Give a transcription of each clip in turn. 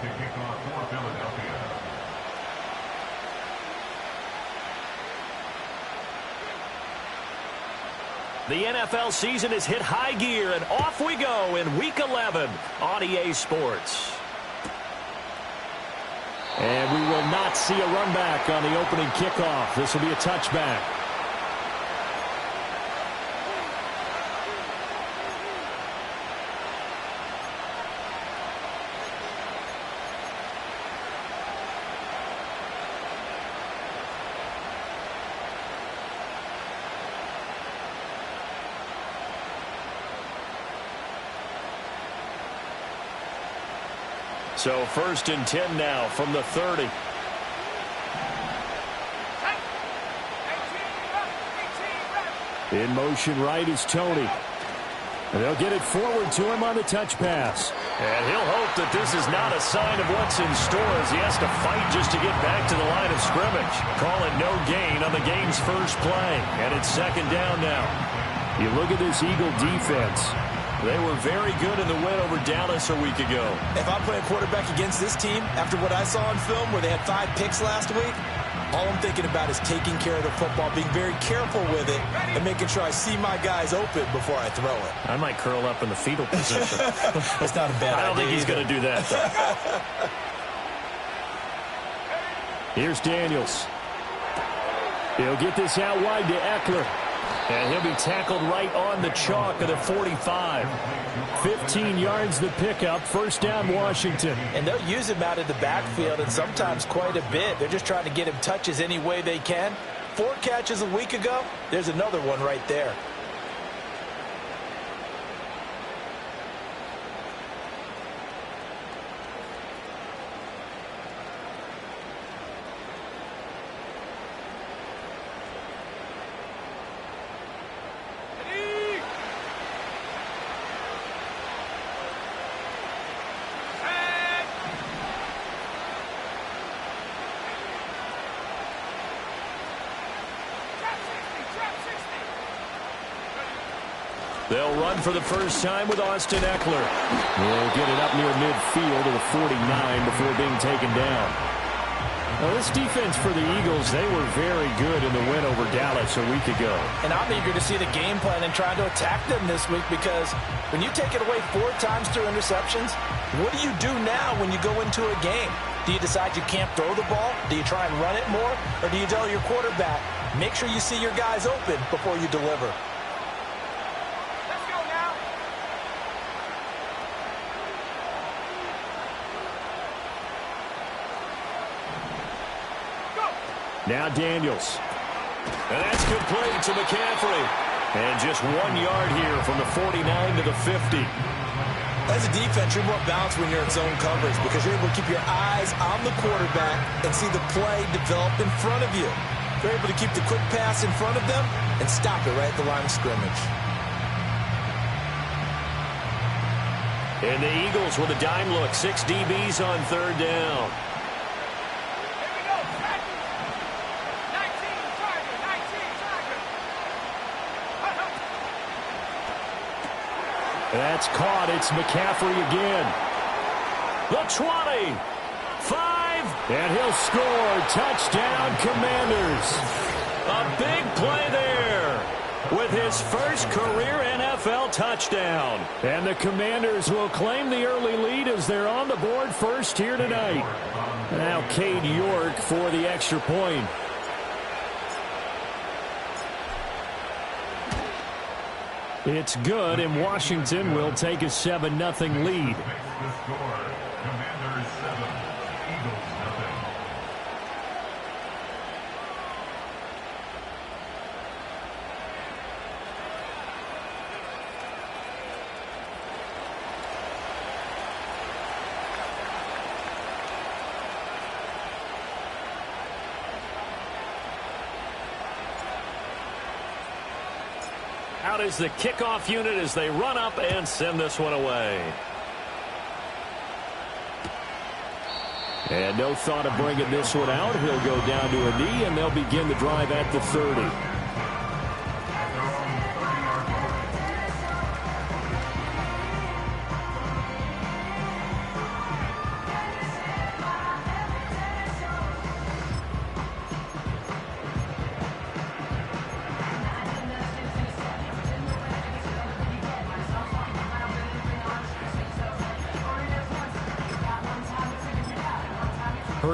to kick off for Philadelphia. The NFL season has hit high gear, and off we go in Week 11 on EA Sports. And we will not see a run back on the opening kickoff. This will be a touchback. So 1st and 10 now from the 30. In motion right is Tony. And they'll get it forward to him on the touch pass. And he'll hope that this is not a sign of what's in store as he has to fight just to get back to the line of scrimmage. Call it no gain on the game's first play. And it's 2nd down now. You look at this Eagle defense. They were very good in the win over Dallas a week ago. If I play a quarterback against this team, after what I saw on film where they had 5 picks last week, all I'm thinking about is taking care of the football, being very careful with it, and making sure I see my guys open before I throw it. I might curl up in the fetal position. That's not a bad idea. I don't think he's going to do that, though. Here's Daniels. He'll get this out wide to Eckler. And he'll be tackled right on the chalk of the 45. 15 yards the pickup. 1st down, Washington. And they'll use him out of the backfield, and sometimes quite a bit. They're just trying to get him touches any way they can. 4 catches a week ago. There's another one right there. They'll run for the first time with Austin Eckler. He'll get it up near midfield to the 49 before being taken down. Now, this defense for the Eagles, they were very good in the win over Dallas a week ago. And I'm eager to see the game plan and trying to attack them this week, because when you take it away 4 times through interceptions, what do you do now when you go into a game? Do you decide you can't throw the ball? Do you try and run it more? Or do you tell your quarterback, make sure you see your guys open before you deliver? Now Daniels. And that's complete to McCaffrey. And just 1 yard here from the 49 to the 50. As a defense, you're more balanced when you're in zone coverage because you're able to keep your eyes on the quarterback and see the play develop in front of you. You're able to keep the quick pass in front of them and stop it right at the line of scrimmage. And the Eagles with a dime look. 6 DBs on 3rd down. That's caught. It's McCaffrey again. The 20. 5. And he'll score. Touchdown, Commanders. A big play there with his first career NFL touchdown. And the Commanders will claim the early lead as they're on the board first here tonight. Now Cade York for the extra point. It's good, and Washington will take a 7-0 lead. The score, Commanders 7, Eagles 0. Out is the kickoff unit as they run up and send this one away. And no thought of bringing this one out. He'll go down to a knee, and they'll begin the drive at the 30.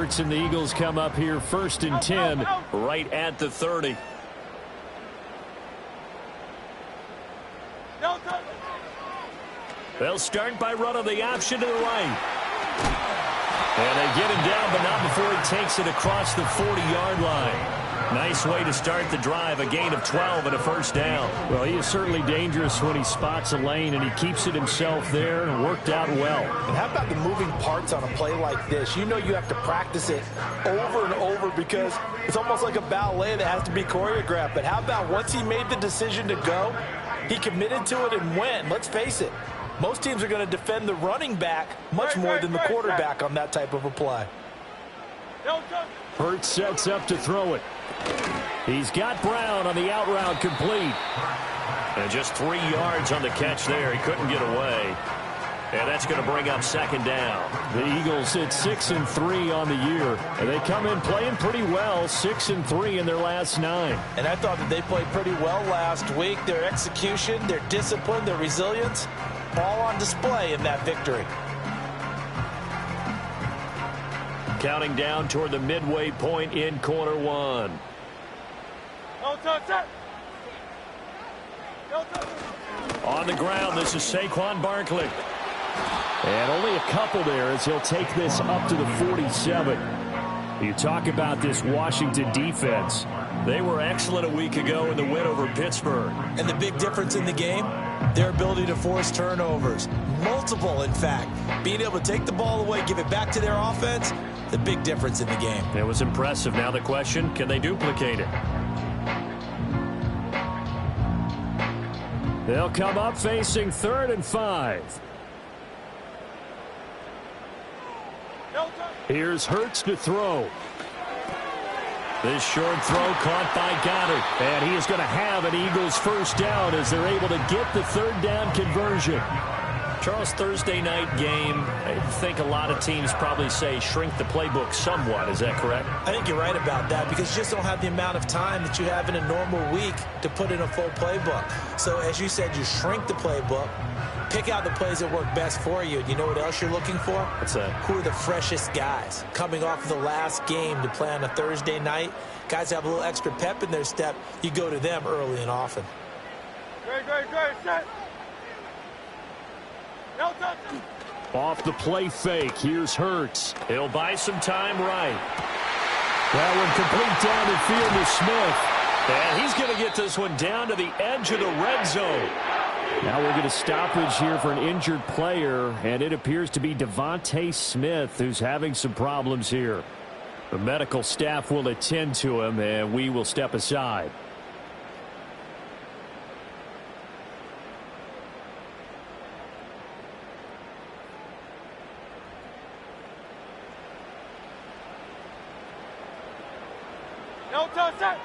Hurts and the Eagles come up here 1st and 10 right at the 30. They'll start by running the option to the right. And they get him down, but not before he takes it across the 40-yard line. Nice way to start the drive, a gain of 12 and a first down. Well, he is certainly dangerous when he spots a lane, and he keeps it himself there, and worked out well. And how about the moving parts on a play like this? You know you have to practice it over and over because it's almost like a ballet that has to be choreographed. But how about once he made the decision to go, he committed to it and went. Let's face it, most teams are going to defend the running back much more than the quarterback on that type of a play. Hurts sets up to throw it. He's got Brown on the out route complete. And just 3 yards on the catch there. He couldn't get away. And that's going to bring up 2nd down. The Eagles hit 6-3 on the year. And they come in playing pretty well, 6-3 in their last 9. And I thought that they played pretty well last week. Their execution, their discipline, their resilience, all on display in that victory. Counting down toward the midway point in quarter 1. On the ground, this is Saquon Barkley. And only a couple there as he'll take this up to the 47. You talk about this Washington defense. They were excellent a week ago in the win over Pittsburgh. And the big difference in the game, their ability to force turnovers. Multiple, in fact. Being able to take the ball away, give it back to their offense, the big difference in the game. It was impressive. Now the question, can they duplicate it? They'll come up facing 3rd and 5. Here's Hurts to throw. This short throw caught by Goddard. And he is going to have an Eagles first down as they're able to get the 3rd down conversion. Charles, Thursday night game, I think a lot of teams probably say shrink the playbook somewhat. Is that correct? I think you're right about that because you just don't have the amount of time that you have in a normal week to put in a full playbook. So as you said, you shrink the playbook, pick out the plays that work best for you. And you know what else you're looking for? What's that? Who are the freshest guys coming off of the last game to play on a Thursday night? Guys have a little extra pep in their step. You go to them early and often. Great, set. Off the play fake, here's Hurts. He'll buy some time right. That one complete down the field to Smith. And he's going to get this one down to the edge of the red zone. Now we'll get a stoppage here for an injured player, and it appears to be Devontae Smith who's having some problems here. The medical staff will attend to him, and we will step aside. No touch that.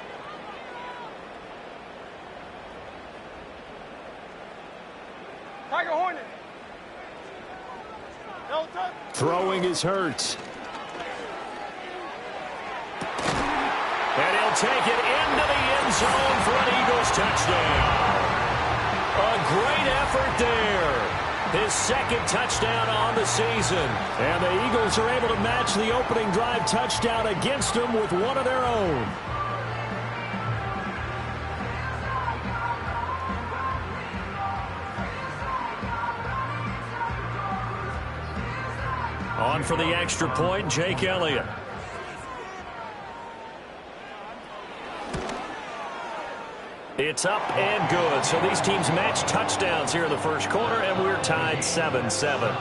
Tiger Hornet. No touch. Throwing is Hurts. And he'll take it into the end zone for an Eagles touchdown. A great effort there. His 2nd touchdown on the season. And the Eagles are able to match the opening drive touchdown against them with one of their own. On for the extra point, Jake Elliott. It's up and good. So these teams match touchdowns here in the first quarter, and we're tied 7-7.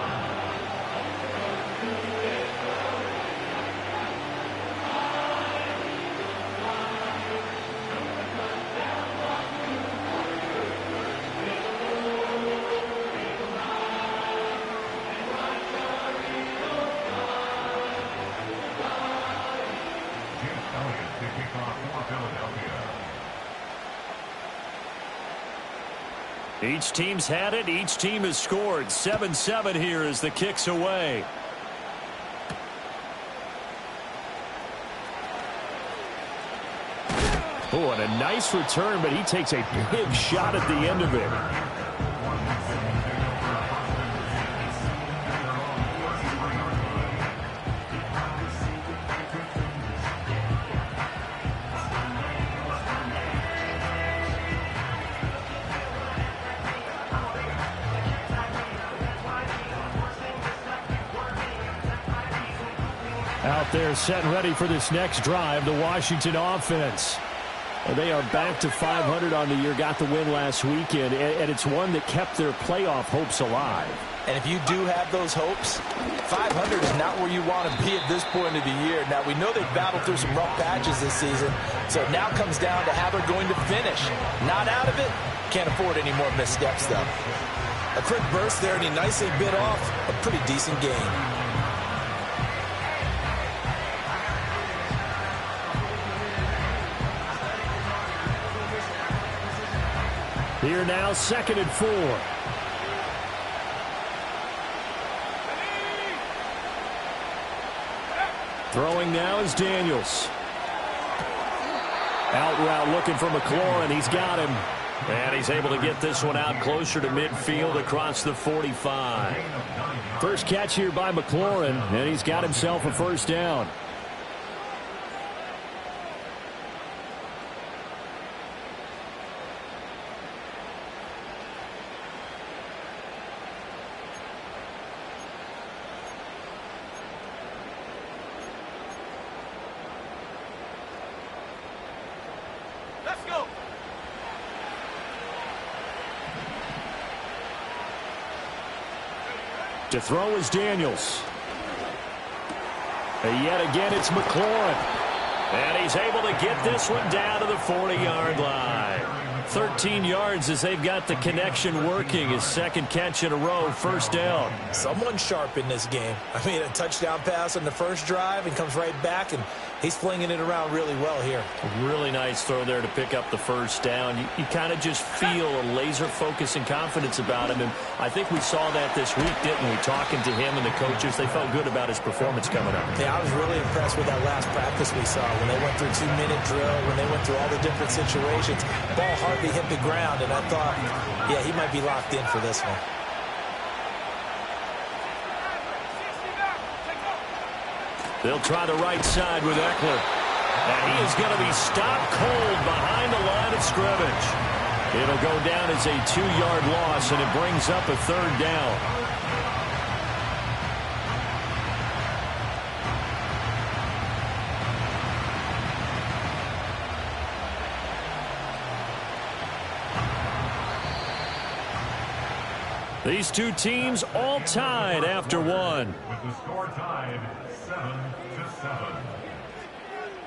Each team's had it. Each team has scored. 7-7 here as the kick's away. Oh, and a nice return, but he takes a big shot at the end of it. out there setting ready for this next drive, the Washington offense. And they are back to 500 on the year, got the win last weekend, and it's one that kept their playoff hopes alive. And if you do have those hopes, 500 is not where you want to be at this point of the year. Now, we know they've battled through some rough patches this season, so it now comes down to how they're going to finish. Not out of it, can't afford any more missteps, though. A quick burst there, and he nicely bit off a pretty decent game. Here now, 2nd and 4. Throwing now is Daniels. Out route looking for McLaurin. He's got him. And he's able to get this one out closer to midfield across the 45. First catch here by McLaurin, and he's got himself a first down. Let's go. To throw is Daniels. And yet again, it's McLaurin. And he's able to get this one down to the 40-yard line. 13 yards as they've got the connection working. His second catch in a row, first down. Someone sharp in this game. I mean, a touchdown pass on the first drive and comes right back, and he's flinging it around really well here. A really nice throw there to pick up the first down. You kind of just feel a laser focus and confidence about him, and I think we saw that this week, didn't we? Talking to him and the coaches, they felt good about his performance coming up. Yeah, I was really impressed with that last practice we saw when they went through 2-minute drill, when they went through all the different situations. Ball hardly hit the ground, and I thought, yeah, he might be locked in for this one. They'll try the right side with Eckler. And he is going to be stopped cold behind the line of scrimmage. It'll go down as a 2-yard loss, and it brings up a third down. These two teams all tied after one. With the score tied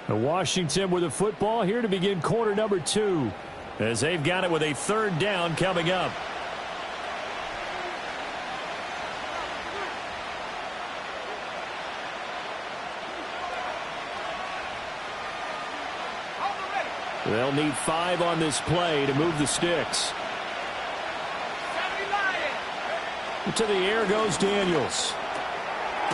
7-7. Washington with the football here to begin quarter number 2, as they've got it with a third down coming up. They'll need 5 on this play to move the sticks. To the air goes Daniels.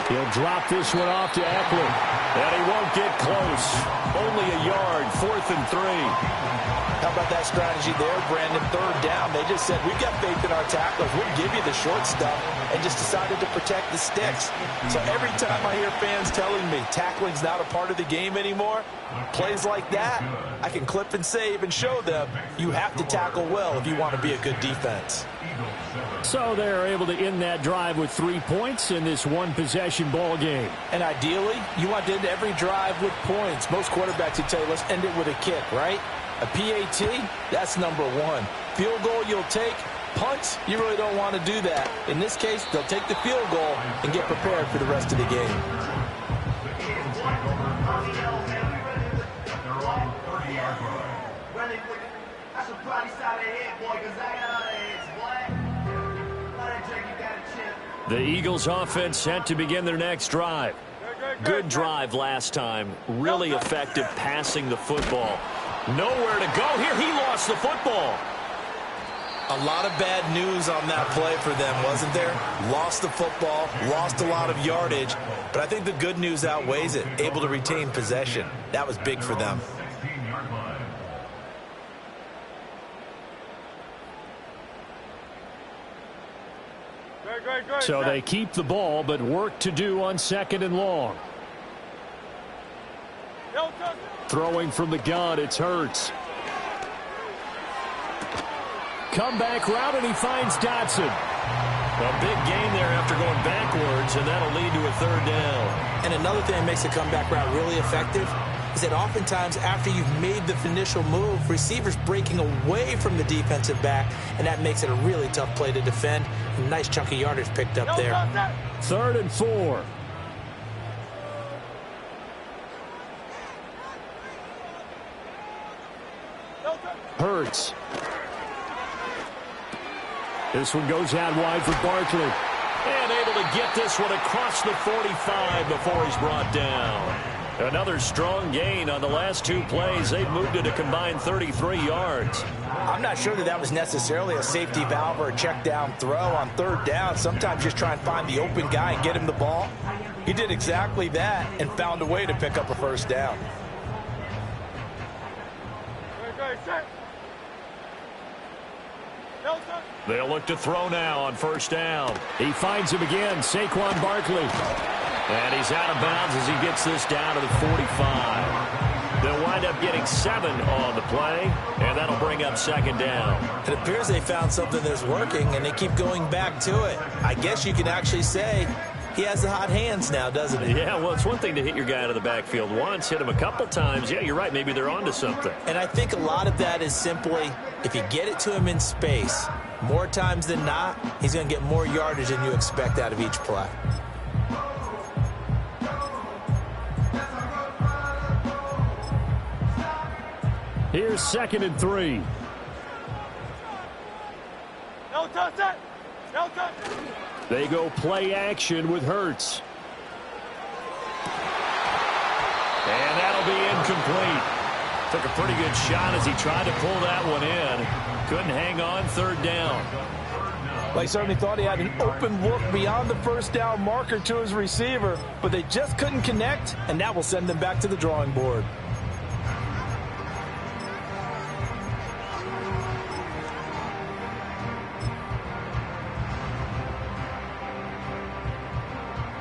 He'll drop this one off to Eckler. And he won't get close. Only a yard, 4th and 3. How about that strategy there, Brandon? Third down. They just said, we've got faith in our tacklers. We'll give you the short stuff, and just decided to protect the sticks. So every time I hear fans telling me tackling's not a part of the game anymore, plays like that, I can clip and save and show them you have to tackle well if you want to be a good defense. So they're able to end that drive with 3 points in this one-possession ball game. And ideally, you want to end every drive with points. Most quarterbacks would tell you, let's end it with a kick, right? A PAT, that's number 1. Field goal you'll take. Punts, you really don't want to do that. In this case, they'll take the field goal and get prepared for the rest of the game. The Eagles offense set to begin their next drive. Good drive last time. Really effective passing the football. Nowhere to go here. He lost the football. A lot of bad news on that play for them, wasn't there? Lost the football, lost a lot of yardage, but I think the good news outweighs it. Able to retain possession. That was big for them. So they keep the ball, but work to do on 2nd and long. Throwing from the gun, it's Hurts. Comeback route, and he finds Dotson. A big gain there after going backwards, and that'll lead to a third down. And another thing that makes the comeback route really effective is that oftentimes after you've made the initial move, receivers breaking away from the defensive back, and that makes it a really tough play to defend. A nice chunk of yardage picked up there. 3rd and 4. Hurts. This one goes out wide for Barkley. And able to get this one across the 45 before he's brought down. Another strong gain on the last 2 plays. They've moved it a combined 33 yards. I'm not sure that was necessarily a safety valve or a check down throw on 3rd down. Sometimes just try and find the open guy and get him the ball. He did exactly that and found a way to pick up a 1st down. They'll look to throw now on 1st down. He finds him again, Saquon Barkley. And he's out of bounds as he gets this down to the 45. They'll wind up getting 7 on the play, and that'll bring up 2nd down. It appears they found something that's working, and they keep going back to it. I guess you can actually say he has the hot hands now, doesn't he? Yeah, well, it's one thing to hit your guy out of the backfield once, hit him a couple times. Yeah, you're right. Maybe they're onto something. And I think a lot of that is simply if you get it to him in space, more times than not, he's going to get more yardage than you expect out of each play. Here's 2nd and 3. No touchdown. No touchdown. They go play action with Hurts. And that'll be incomplete. Took a pretty good shot as he tried to pull that one in. Couldn't hang on 3rd down. Well, he certainly thought he had an open look beyond the 1st down marker to his receiver, but they just couldn't connect, and that will send them back to the drawing board.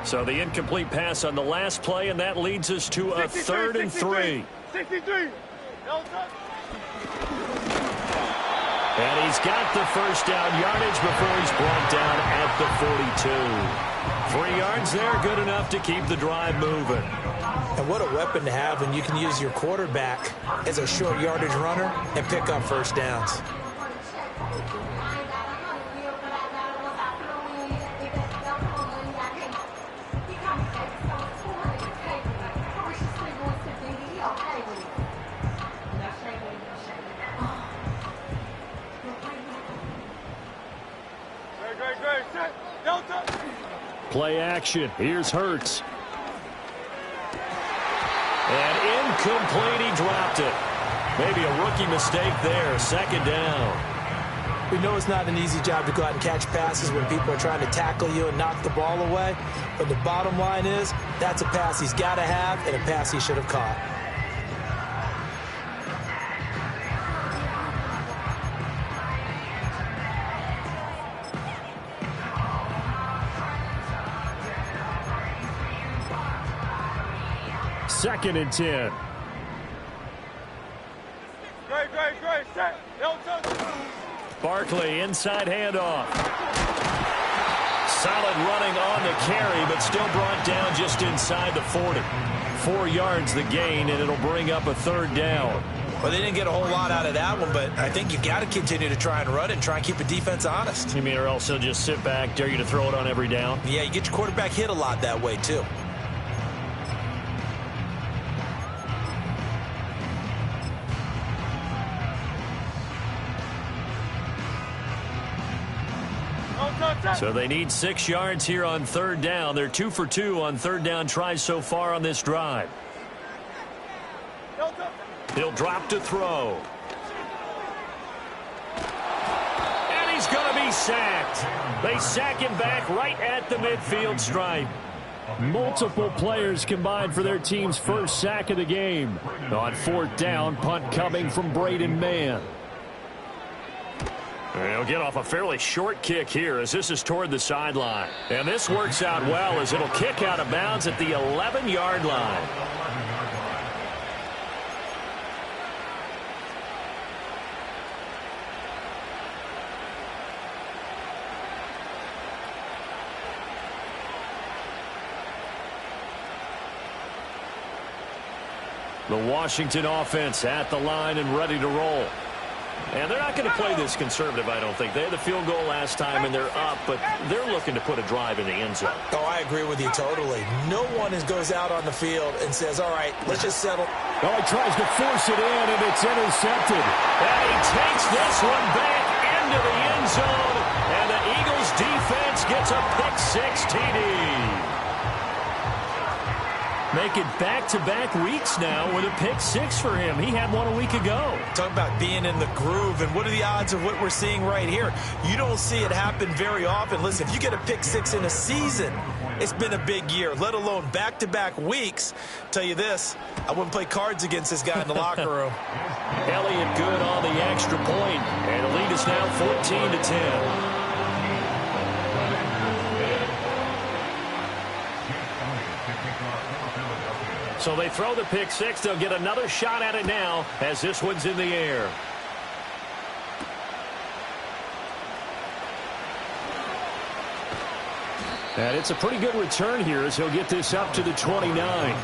So the incomplete pass on the last play, and that leads us to a 3rd and 3. 63. No touchdown. And he's got the 1st down yardage before he's brought down at the 42. 3 yards there, good enough to keep the drive moving. And what a weapon to have when you can use your quarterback as a short yardage runner and pick up 1st downs. Play action. Here's Hurts. And incomplete, he dropped it. Maybe a rookie mistake there. 2nd down. We know it's not an easy job to go out and catch passes when people are trying to tackle you and knock the ball away. But the bottom line is, that's a pass he's got to have and a pass he should have caught. Second and 10. Great. Set. No touchdown. Barkley, inside handoff. Solid running on the carry, but still brought down just inside the 40. 4 yards the gain, and it'll bring up a 3rd down. Well, they didn't get a whole lot out of that one, but I think you got to continue to try and run and try and keep the defense honest. You mean or else they'll just sit back, dare you to throw it on every down? Yeah, you get your quarterback hit a lot that way, too. So they need 6 yards here on 3rd down. They're 2 for 2 on 3rd down tries so far on this drive. He'll drop to throw. And he's going to be sacked. They sack him back right at the midfield stripe. Multiple players combined for their team's first sack of the game. On 4th down, punt coming from Braden Mann. They'll get off a fairly short kick here as this is toward the sideline. And this works out well as it'll kick out of bounds at the 11-yard line. the Washington offense at the line and ready to roll. And they're not going to play this conservative, I don't think. They had the field goal last time, and they're up, but they're looking to put a drive in the end zone. Oh, I agree with you totally. No one goes out on the field and says, all right, let's just settle. Oh, he tries to force it in, and it's intercepted. And he takes this one back into the end zone, and the Eagles defense gets a pick-six TD. Make it back-to-back weeks now with a pick-six for him. He had one a week ago. Talk about being in the groove, and what are the odds of what we're seeing right here? You don't see it happen very often. Listen, if you get a pick-six in a season, it's been a big year, let alone back-to-back weeks. Tell you this, I wouldn't play cards against this guy in the locker room. Elliott good on the extra point, and the lead is now 14-10. So they throw the pick six. They'll get another shot at it now as this one's in the air. And it's a pretty good return here as he'll get this up to the 29.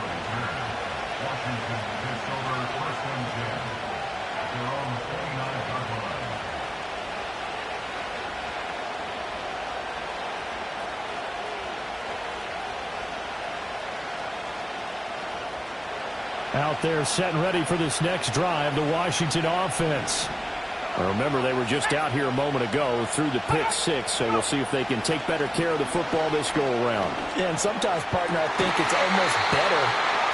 Out there set and ready for this next drive, the Washington offense. Remember, they were just out here a moment ago through the pick six, so we'll see if they can take better care of the football this go-around. Yeah, and sometimes, partner, I think it's almost better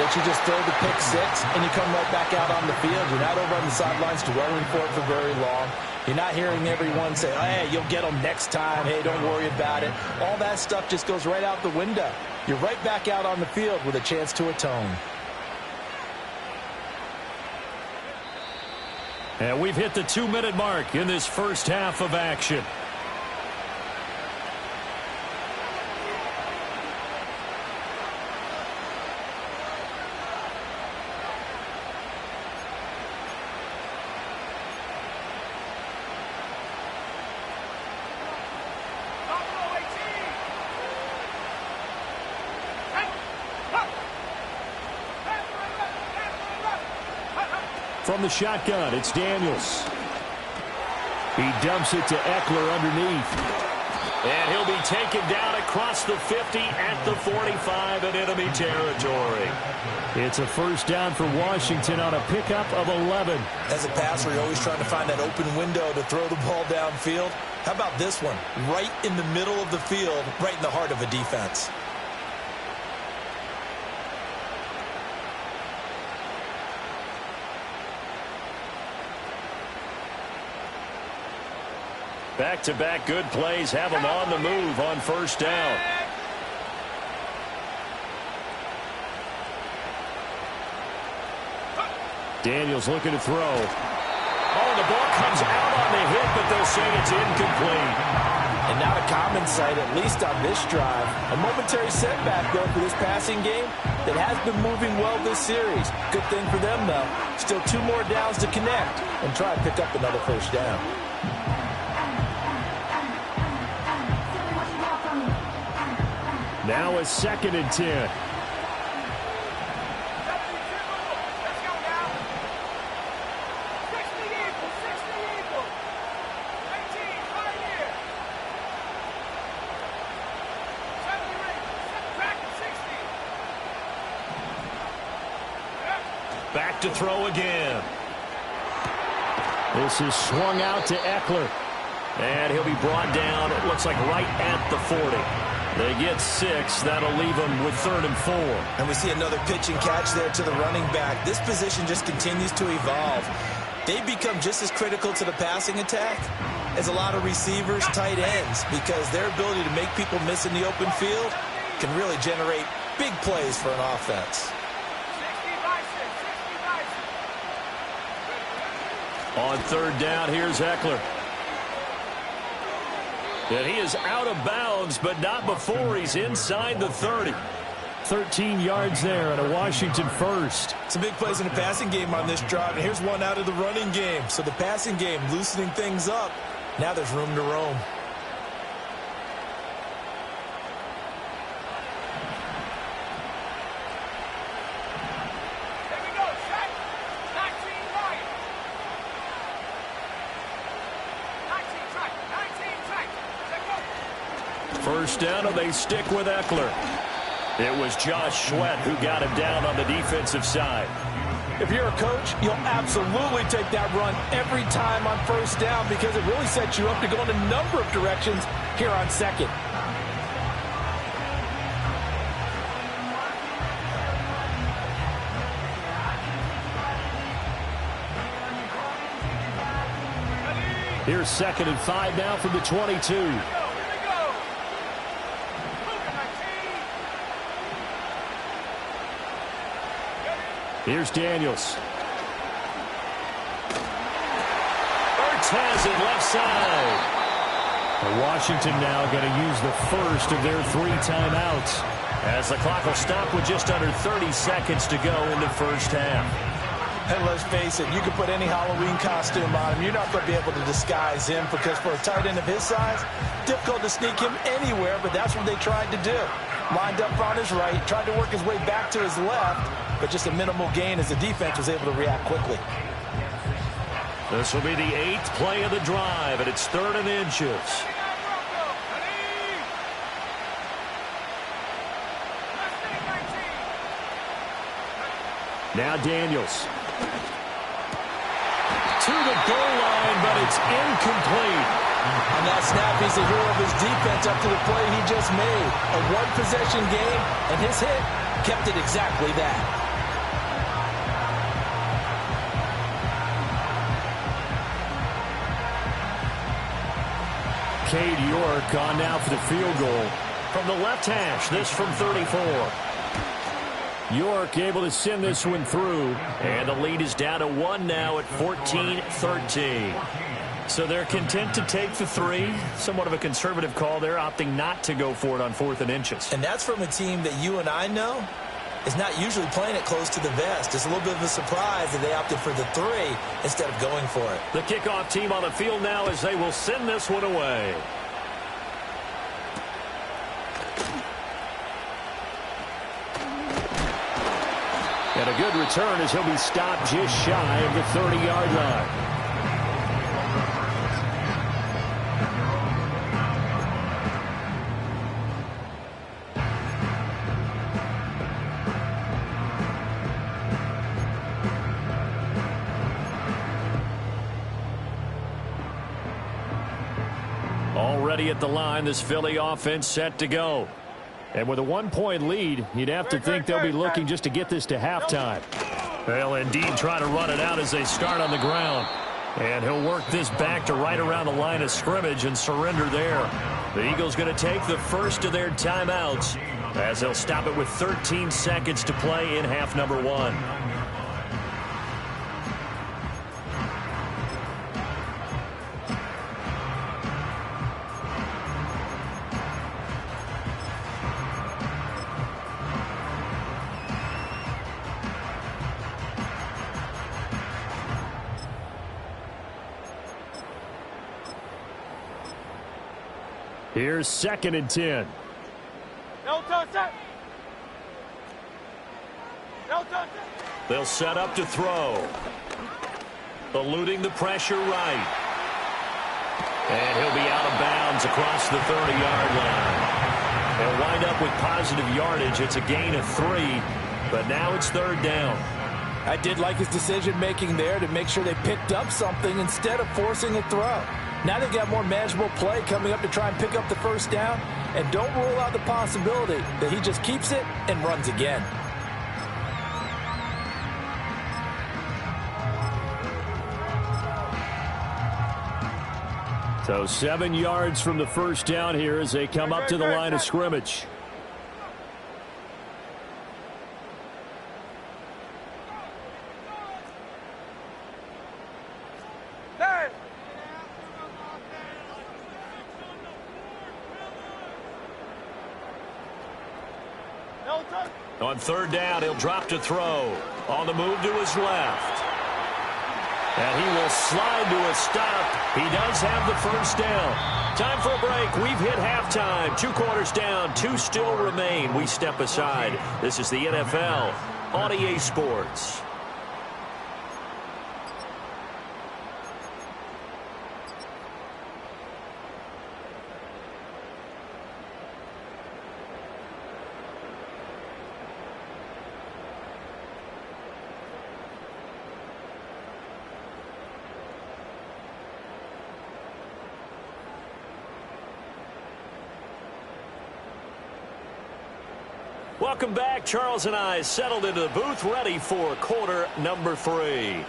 that you just throw the pick six and you come right back out on the field. You're not over on the sidelines dwelling for it for very long. You're not hearing everyone say, oh, hey, you'll get them next time. Hey, don't worry about it. All that stuff just goes right out the window. You're right back out on the field with a chance to atone. And we've hit the 2-minute mark in this first half of action. From the shotgun, it's Daniels. He dumps it to Eckler underneath. And he'll be taken down across the 50 at the 45 in enemy territory. It's a first down for Washington on a pickup of 11. As a passer, you're always trying to find that open window to throw the ball downfield. How about this one? Right in the middle of the field, right in the heart of a defense. Back-to-back good plays have them on the move on first down. Daniels looking to throw. Oh, the ball comes out on the hit, but they'll say it's incomplete. And not a common sight, at least on this drive. A momentary setback, though, for this passing game that has been moving well this series. Good thing for them, though. Still 2 more downs to connect and try and pick up another first down. Now a 2nd and 10. Back to throw again. This is swung out to Eckler. And he'll be brought down, it looks like right at the 40. They get 6. That'll leave them with 3rd and 4. And we see another pitch and catch there to the running back. This position just continues to evolve. They become just as critical to the passing attack as a lot of receivers, tight ends, because their ability to make people miss in the open field can really generate big plays for an offense. On 3rd down, here's Eckler. And he is out of bounds, but not before he's inside the 30. 13 yards there and a Washington first. Some big plays in the passing game on this drive, and here's one out of the running game. So the passing game loosening things up. Now there's room to roam. first down, and they stick with Eckler. It was Josh Sweat who got him down on the defensive side. If you're a coach, you'll absolutely take that run every time on first down because it really sets you up to go in a number of directions here on second. Here's 2nd and 5 now from the 22. Here's Daniels. Ertz has it left side. Washington now going to use the first of their 3 timeouts, as the clock will stop with just under 30 seconds to go in the first half. And let's face it, you can put any Halloween costume on him. You're not going to be able to disguise him because for a tight end of his size, difficult to sneak him anywhere, but that's what they tried to do. Lined up on his right, tried to work his way back to his left, but just a minimal gain as the defense was able to react quickly. This will be the 8th play of the drive, and it's 3rd and inches. Now Daniels. To the goal line, but it's incomplete. On that snap, he's the hero of his defense up to the play he just made. A one-possession game, and his hit kept it exactly that. Cade York on now for the field goal from the left hash. This from 34. York able to send this one through, and the lead is down to 1 now at 14-13. So they're content to take the 3. Somewhat of a conservative call there, opting not to go for it on 4th and inches. And that's from a team that you and I know is not usually playing it close to the vest. It's a little bit of a surprise that they opted for the 3 instead of going for it. The kickoff team on the field now as they will send this one away. And a good return as he'll be stopped just shy of the 30-yard line. Already at the line, this Philly offense set to go. And with a 1-point lead, you'd have to think they'll be looking just to get this to halftime. They'll indeed try to run it out as they start on the ground. And he'll work this back to right around the line of scrimmage and surrender there. The Eagles going to take the first of their timeouts as they'll stop it with 13 seconds to play in half number 1. Here's 2nd and 10. They'll set up to throw. Eluding the pressure right. And he'll be out of bounds across the 30-yard line. They'll wind up with positive yardage. It's a gain of 3, but now it's 3rd down. I did like his decision-making there to make sure they picked up something instead of forcing a throw. Now they've got more manageable play coming up to try and pick up the first down, and don't rule out the possibility that he just keeps it and runs again. So 7 yards from the first down here as they come up to the line of scrimmage. On 3rd down, he'll drop to throw. On the move to his left. And he will slide to a stop. He does have the first down. Time for a break. We've hit halftime. 2 quarters down. 2 still remain. We step aside. This is the NFL on EA Sports. Welcome back. Charles and I settled into the booth, ready for quarter number 3.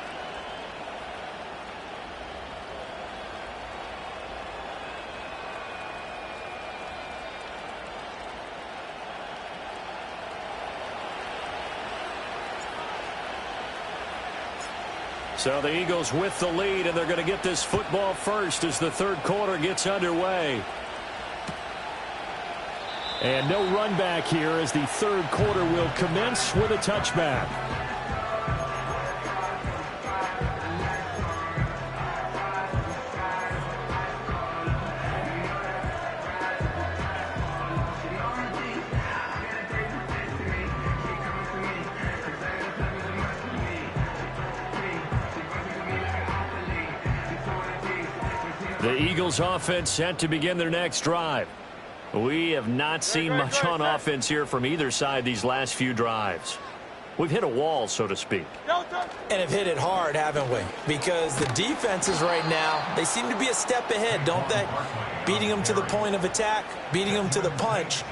So the Eagles with the lead, and they're going to get this football first as the third quarter gets underway. And no run back here as the third quarter will commence with a touchback. The Eagles offense set to begin their next drive. We have not seen much on offense here from either side these last few drives. We've hit a wall, so to speak. And have hit it hard, haven't we? Because the defenses right now, they seem to be a step ahead, don't they? Beating them to the point of attack, beating them to the punch.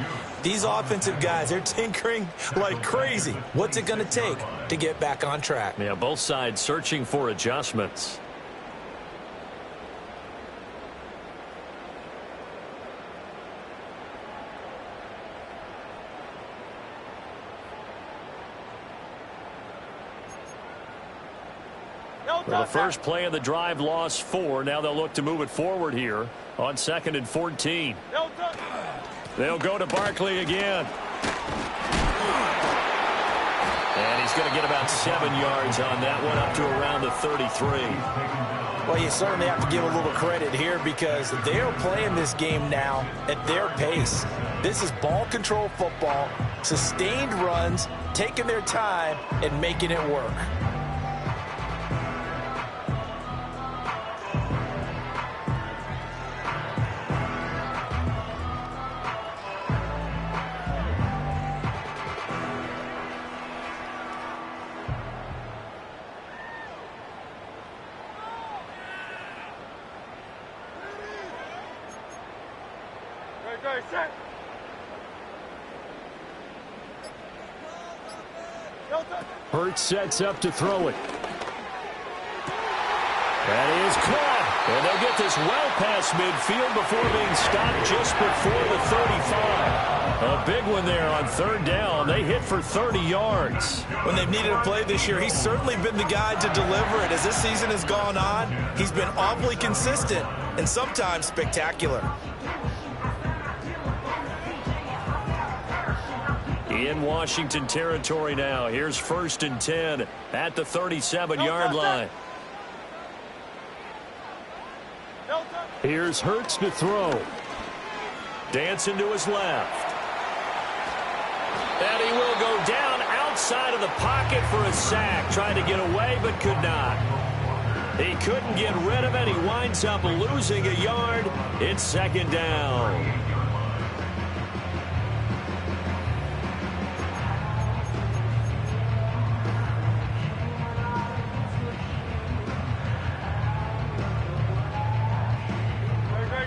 These offensive guys, they're tinkering like crazy. What's it going to take to get back on track? Yeah, both sides searching for adjustments. Well, the first play of the drive lost 4. Now they'll look to move it forward here on 2nd and 14. They'll go to Barkley again. And he's going to get about 7 yards on that one, up to around the 33. Well, you certainly have to give a little credit here because they're playing this game now at their pace. This is ball control football, sustained runs, taking their time and making it work. Set. Hurts sets up to throw it. That is caught. And they'll get this well past midfield before being stopped just before the 35. A big one there on third down. They hit for 30 yards. When they've needed a play this year, he's certainly been the guy to deliver it. As this season has gone on, he's been awfully consistent and sometimes spectacular. In Washington territory now. Here's 1st and 10 at the 37-yard line. Here's Hurts to throw. Dancing to his left. And he will go down outside of the pocket for a sack. Tried to get away but could not. He couldn't get rid of it. He winds up losing a yard. It's 2nd down.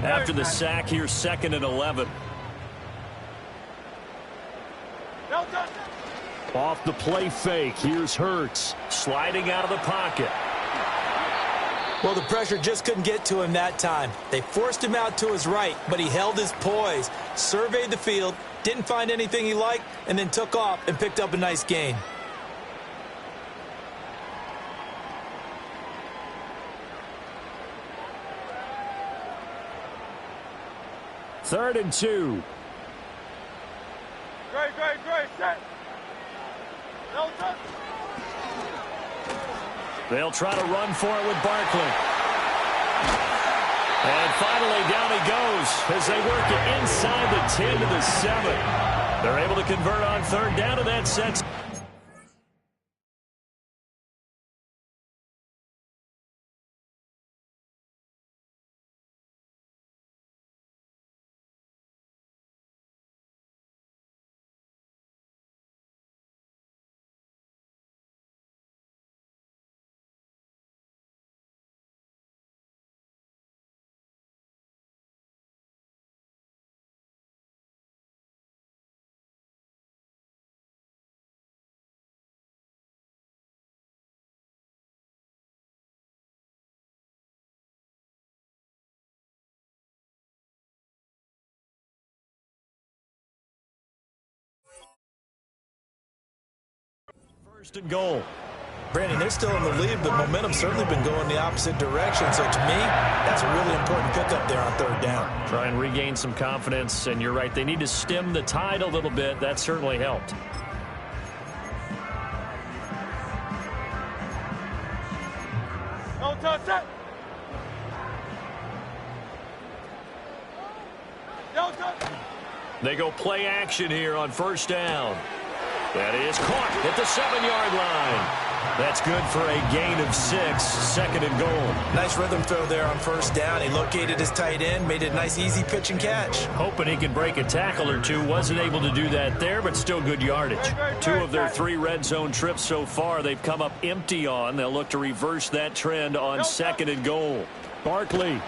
After the sack, here's 2nd and 11. Off the play fake, here's Hurts. Sliding out of the pocket. Well, the pressure just couldn't get to him that time. They forced him out to his right, but he held his poise, surveyed the field, didn't find anything he liked, and then took off and picked up a nice gain. Third and 2. Great, set. They'll try to run for it with Barkley. And finally down he goes as they work it inside the 10 to the 7. They're able to convert on third down, and that sets First and goal. Brandon, they're still in the lead, but momentum's certainly been going the opposite direction. So to me, that's a really important pickup there on third down. Try and regain some confidence, and you're right, they need to stem the tide a little bit. That certainly helped. Don't touch it. Don't touch it. They go play action here on first down. That is caught at the 7-yard line. That's good for a gain of 6, second and goal. Nice rhythm throw there on first down. He located his tight end, made it a nice, easy pitch and catch. Hoping he can break a tackle or two. Wasn't able to do that there, but still good yardage. 2 of their 3 red zone trips so far they've come up empty on. They'll look to reverse that trend on second and goal. Barkley.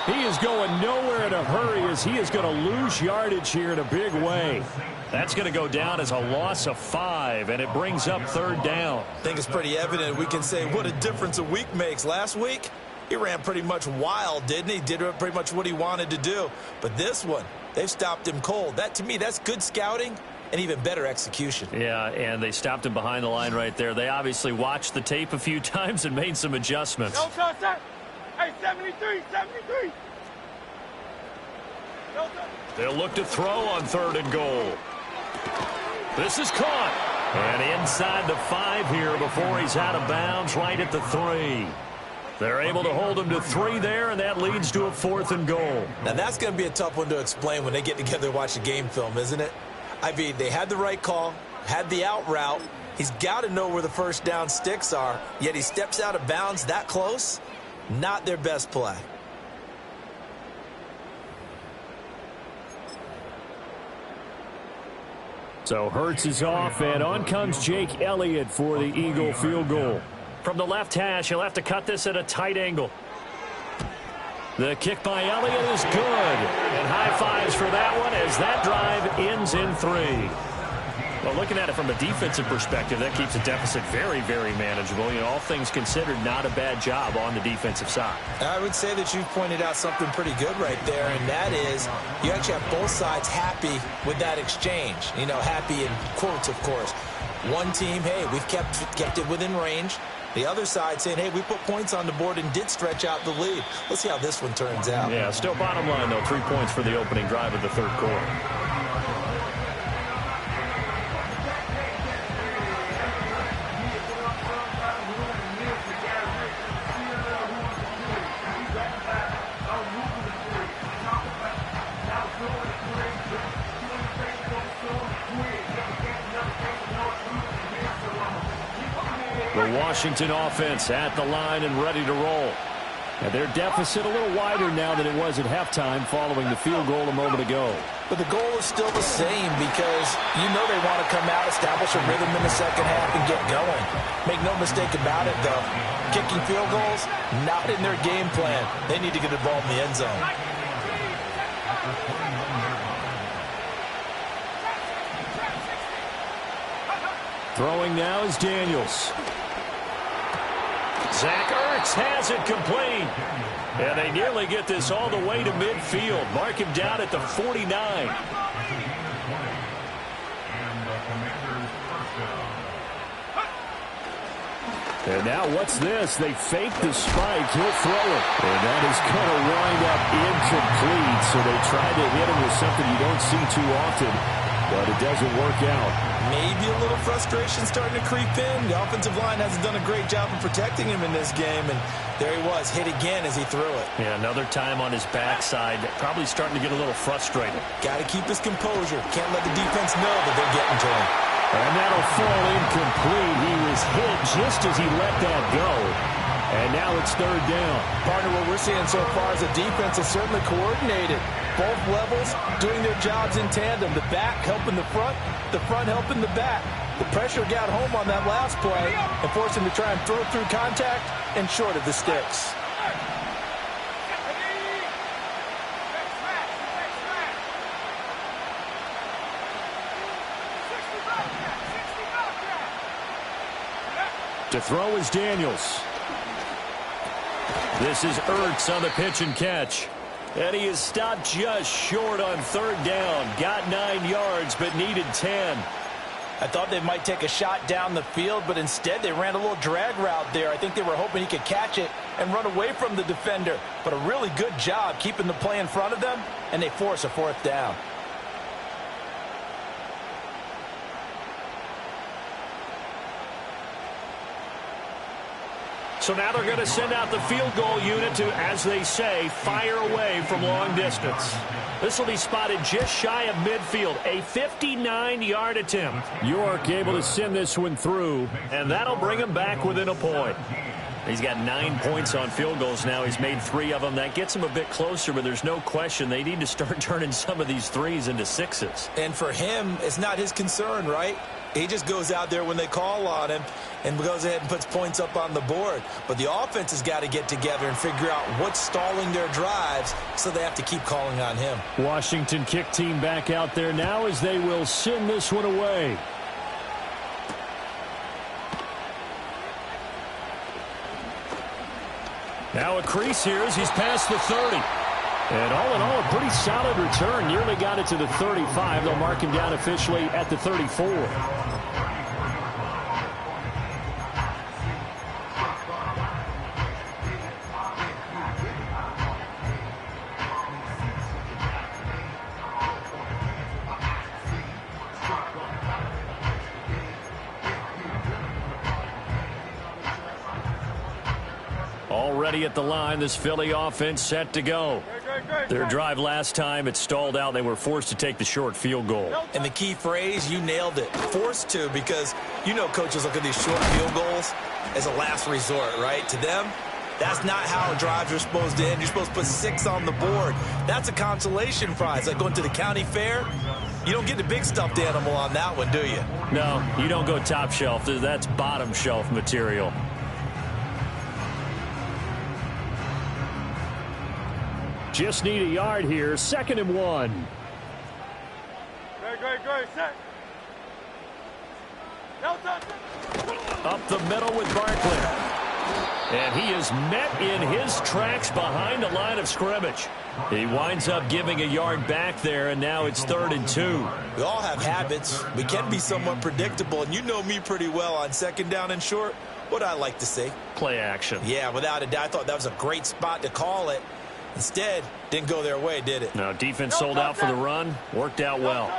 He is going nowhere in a hurry as he is going to lose yardage here in a big way. That's going to go down as a loss of 5, and it brings up third down. I think it's pretty evident. We can say what a difference a week makes. Last week, he ran pretty much wild, didn't he? Did pretty much what he wanted to do. But this one, they've stopped him cold. That, to me, that's good scouting and even better execution. Yeah, and they stopped him behind the line right there. They obviously watched the tape a few times and made some adjustments. Don't touch it. Hey, 73, 73. Don't touch it. They'll look to throw on third and goal. This is caught. And inside the 5 here before he's out of bounds, right at the 3. They're able to hold him to 3 there, and that leads to a 4th and goal. Now, that's going to be a tough one to explain when they get together and watch the game film, isn't it? I mean, they had the right call, had the out route. He's got to know where the first down sticks are, yet he steps out of bounds that close. Not their best play. So Hurts is off, and on comes Jake Elliott for the Eagle field goal. From the left hash, he'll have to cut this at a tight angle. The kick by Elliott is good. And high fives for that one as that drive ends in 3. Well, looking at it from a defensive perspective, that keeps the deficit very, very manageable. You know, all things considered, not a bad job on the defensive side. I would say that you've pointed out something pretty good right there, and that is you actually have both sides happy with that exchange. You know, happy in quotes, of course. One team, hey, we've kept it within range. The other side saying, hey, we put points on the board and did stretch out the lead. Let's see how this one turns out. Yeah, still bottom line, though, 3 points for the opening drive of the third quarter. The Washington offense at the line and ready to roll. And their deficit a little wider now than it was at halftime following the field goal a moment ago. But the goal is still the same because you know they want to come out, establish a rhythm in the second half, and get going. Make no mistake about it, though. Kicking field goals, not in their game plan. They need to get the ball in the end zone. Throwing now is Daniels. Zach Ertz has it complete. And they nearly get this all the way to midfield. Mark him down at the 49. And now what's this? They fake the spike. He'll throw it. And that is going to wind up incomplete. So they tried to hit him with something you don't see too often. But it doesn't work out. Maybe a little frustration starting to creep in. The offensive line hasn't done a great job of protecting him in this game. And there he was, hit again as he threw it. Yeah, another time on his backside. Probably starting to get a little frustrated. Got to keep his composure. Can't let the defense know that they're getting to him. And that'll fall incomplete. He was hit just as he let that go. And now it's third down. Partner, what we're seeing so far is the defense is certainly coordinated. Both levels doing their jobs in tandem. The back helping the front helping the back. The pressure got home on that last play and forced him to try and throw through contact and short of the sticks. To throw is Daniels. This is Ertz on the pitch and catch. And he is stopped just short on third down. Got 9 yards, but needed 10. I thought they might take a shot down the field, but instead they ran a little drag route there. I think they were hoping he could catch it and run away from the defender. But a really good job keeping the play in front of them, and they force a 4th down. So now they're going to send out the field goal unit to, as they say, fire away from long distance. This will be spotted just shy of midfield, a 59-yard attempt. York able to send this one through, and that'll bring him back within a point. He's got 9 points on field goals now. He's made 3 of them. That gets him a bit closer, but there's no question they need to start turning some of these 3s into 6s. And for him, it's not his concern, right? He just goes out there when they call on him and goes ahead and puts points up on the board. But the offense has got to get together and figure out what's stalling their drives, so they have to keep calling on him. Washington kick team back out there now as they will send this one away. Now a crease here as he's past the 30. And all in all, a pretty solid return. Nearly got it to the 35. They'll mark him down officially at the 34. Already at the line, this Philly offense set to go. Their drive last time, it stalled out. They were forced to take the short field goal. And the key phrase, you nailed it. Forced to, because you know coaches look at these short field goals as a last resort, right? To them, that's not how drives are supposed to end. You're supposed to put 6 on the board. That's a consolation prize. Like going to the county fair, you don't get the big stuffed animal on that one, do you? No, you don't go top shelf. That's bottom shelf material. Just need a yard here. 2nd and 1. Great, set. Up the middle with Barkley. And he is met in his tracks behind the line of scrimmage. He winds up giving a yard back there, and now it's 3rd and 2. We all have habits. We can be somewhat predictable, and you know me pretty well on 2nd down and short. What I like to see. Play action. Yeah, without a doubt. I thought that was a great spot to call it. Instead, didn't go their way, did it? No, defense sold out for the run. Worked out well.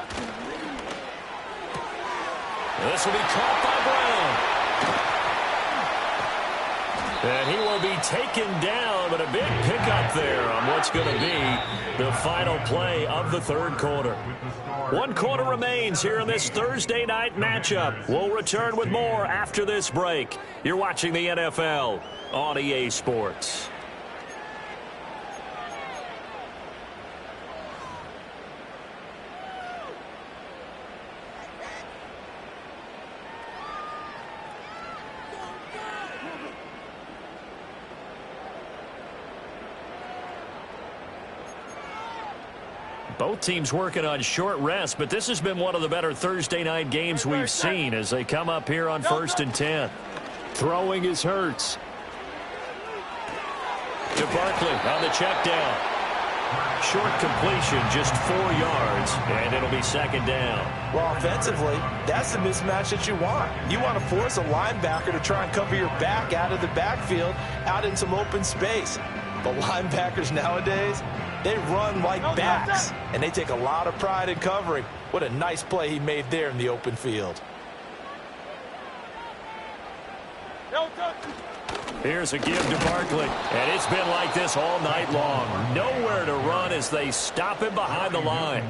This will be caught by Brown. And he will be taken down, but a big pickup there on what's going to be the final play of the 3rd quarter. 1 quarter remains here in this Thursday night matchup. We'll return with more after this break. You're watching the NFL on EA Sports. Both teams working on short rest, but this has been one of the better Thursday night games we've seen as they come up here on 1st and 10. Throwing is Hurts. To Barkley on the check down. Short completion, just 4 yards, and it'll be 2nd down. Well, offensively, that's the mismatch that you want. You want to force a linebacker to try and cover your back out of the backfield, out in some open space. The linebackers nowadays, they run like backs, and they take a lot of pride in covering. What a nice play he made there in the open field. Here's a give to Barkley, and it's been like this all night long. Nowhere to run as they stop him behind the line.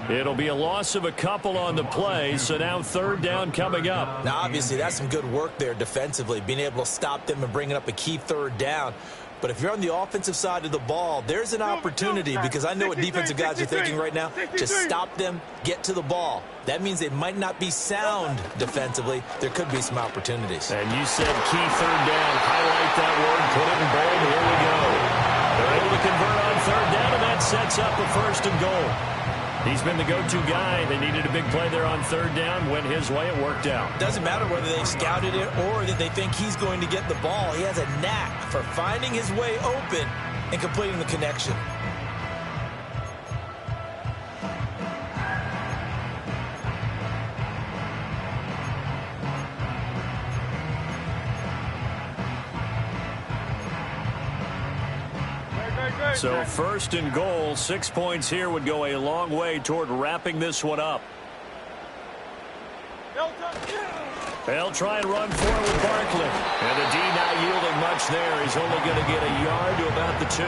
It'll be a loss of a couple on the play, so now 3rd down coming up. Now, obviously, that's some good work there defensively, being able to stop them and bringing up a key 3rd down. But if you're on the offensive side of the ball, there's an opportunity, because I know what defensive guys are thinking right now. Just stop them, get to the ball. That means they might not be sound defensively. There could be some opportunities. And you said key 3rd down. Highlight that word, put it in bold. Here we go. They're able to convert on 3rd down, and that sets up a 1st and goal. He's been the go-to guy. They needed a big play there on 3rd down. Went his way. It worked out. Doesn't matter whether they've scouted it or that they think he's going to get the ball. He has a knack for finding his way open and completing the connection. So first and goal, 6 points here would go a long way toward wrapping this one up. They'll try and run for it with Barkley. And the D not yielding much there. He's only going to get a yard to about the 2.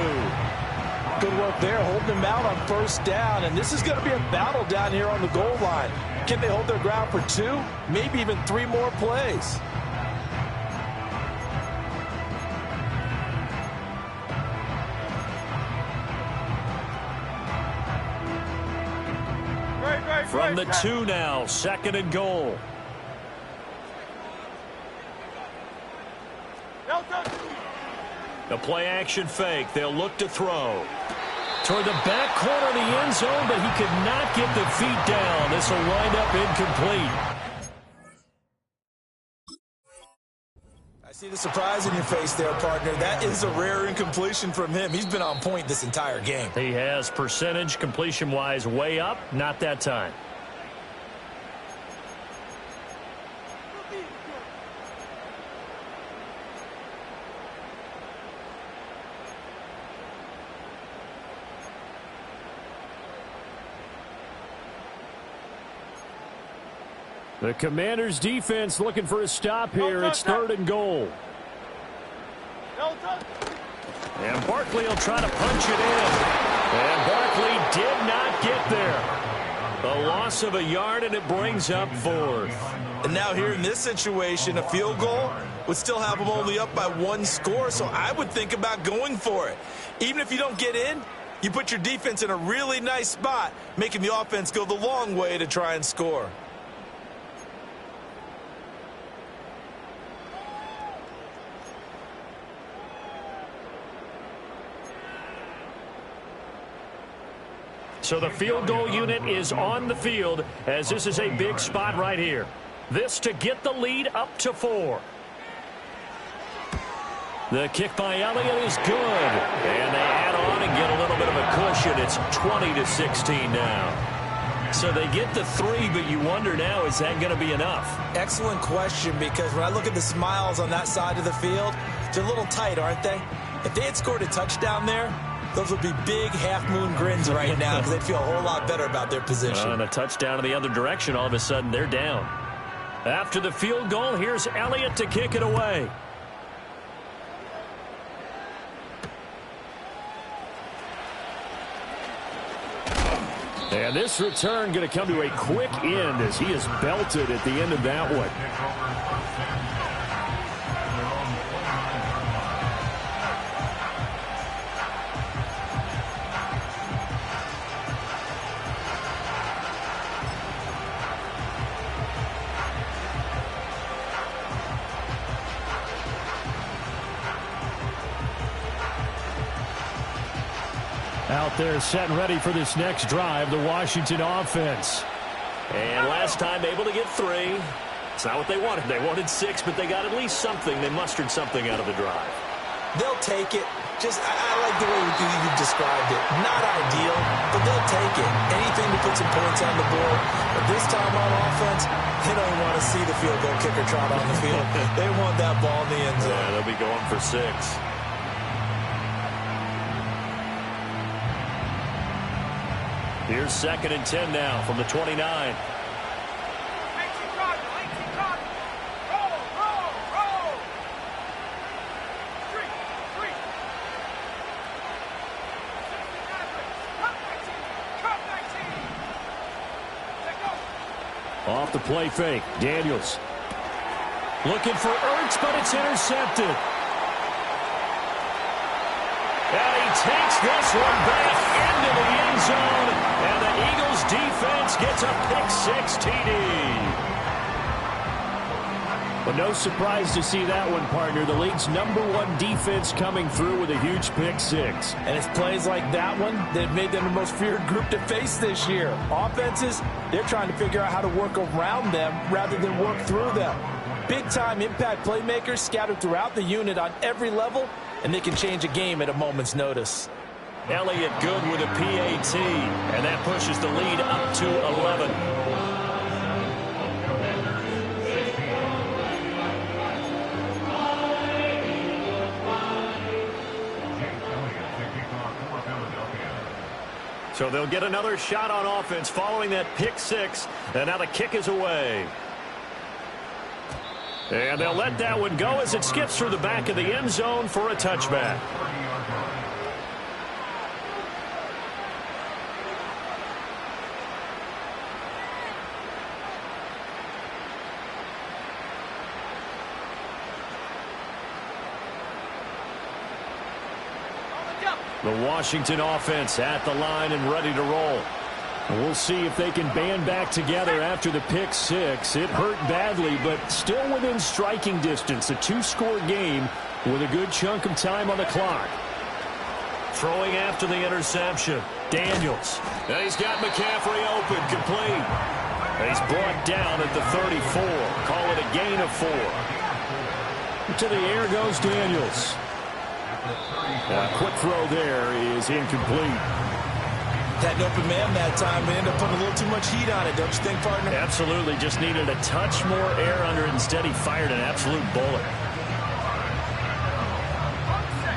Good work there, holding him out on first down. And this is going to be a battle down here on the goal line. Can they hold their ground for 2, maybe even 3 more plays? From the 2 now, second and goal. The play action fake. They'll look to throw. Toward the back corner of the end zone, but he could not get the feet down. This will wind up incomplete. I see the surprise in your face there, partner. That is a rare incompletion from him. He's been on point this entire game. He has percentage completion-wise way up. Not that time. The Commanders' defense looking for a stop here. It's third and goal. And Barkley will try to punch it in. And Barkley did not get there. A loss of a yard, and it brings up 4th. And now here in this situation, a field goal would still have them only up by 1 score, so I would think about going for it. Even if you don't get in, you put your defense in a really nice spot, making the offense go the long way to try and score. So the field goal unit is on the field as this is a big spot right here. This to get the lead up to 4. The kick by Elliott is good. And they add on and get a little bit of a cushion. It's 20-16 now. So they get the 3, but you wonder now, is that going to be enough? Excellent question, because when I look at the smiles on that side of the field, they're a little tight, aren't they? If they had scored a touchdown there, those would be big half-moon grins right now because they'd feel a whole lot better about their position. And a touchdown in the other direction, all of a sudden they're down. After the field goal, here's Elliott to kick it away. And this return going to come to a quick end as he is belted at the end of that one. Out there set and ready for this next drive, the Washington offense. And last time able to get 3. It's not what they wanted. They wanted 6, but they got at least something. They mustered something out of the drive. They'll take it. I like the way you described it. Not ideal, but they'll take it. Anything to put some points on the board. But this time on offense, they don't want to see the field goal kicker trot on the field. They want that ball in the end zone. Yeah, they'll be going for 6. Here's second and 10 now from the 29. Off the play fake, Daniels. Looking for Ertz, but it's intercepted. And he takes this one back into the end zone. And the Eagles defense gets a pick-6 TD. But no surprise to see that one, partner. The league's #1 defense coming through with a huge pick-6. And it's plays like that one that made them the most feared group to face this year. Offenses, they're trying to figure out how to work around them rather than work through them. Big-time impact playmakers scattered throughout the unit on every level, and they can change a game at a moment's notice. Elliott good with a PAT, and that pushes the lead up to 11. So they'll get another shot on offense following that pick six. And now the kick is away. And they'll let that one go as it skips through the back of the end zone for a touchback. The Washington offense at the line and ready to roll. We'll see if they can band back together after the pick six. It hurt badly, but still within striking distance. A two-score game with a good chunk of time on the clock. Throwing after the interception. Daniels. And he's got McCaffrey open, complete. And he's brought down at the 34. Call it a gain of 4. To the air goes Daniels. A quick throw there is incomplete. Had an open man that time. They ended up putting a little too much heat on it, don't you think, partner? Absolutely. Just needed a touch more air under it. Instead, he fired an absolute bullet.